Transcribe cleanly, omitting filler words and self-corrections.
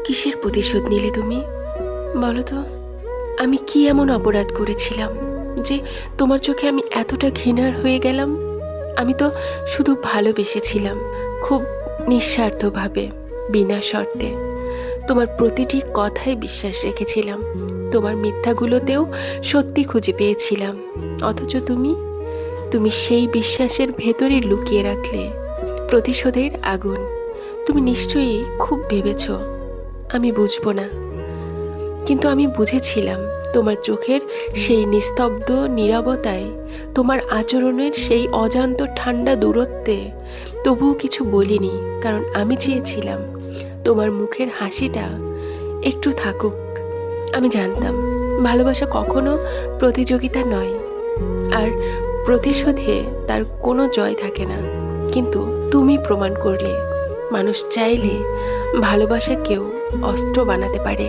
কিসের প্রতিশোধ নিলে তুমি? বলো তো, আমি কি এমন অপরাধ করেছিলাম যে তোমার চোখে আমি এতটা ঘৃণার হয়ে গেলাম? আমি তো শুধু ভালোবেসেছিলাম, খুব নিঃস্বার্থভাবে, বিনা শর্তে। তোমার প্রতিটি কথায় বিশ্বাস রেখেছিলাম, তোমার মিথ্যাগুলোতেও সত্যি খুঁজে পেয়েছিলাম। অথচ তুমি তুমি সেই বিশ্বাসের ভেতরে লুকিয়ে রাখলে প্রতিশোধের আগুন। তুমি নিশ্চয়ই খুব ভেবেছ আমি বুঝবো না, কিন্তু আমি বুঝেছিলাম। তোমার চোখের সেই নিস্তব্ধ নীরবতায়, তোমার আচরণের সেই অজান্ত ঠান্ডা দূরত্বে তবুও কিছু বলিনি, কারণ আমি চেয়েছিলাম তোমার মুখের হাসিটা একটু থাকুক। আমি জানতাম ভালোবাসা কখনো প্রতিযোগিতা নয়, আর প্রতিশোধে তার কোনো জয় থাকে না। কিন্তু তুমি প্রমাণ করলে মানুষ চাইলে ভালোবাসাকেও অস্ত্র বানাতে পারে।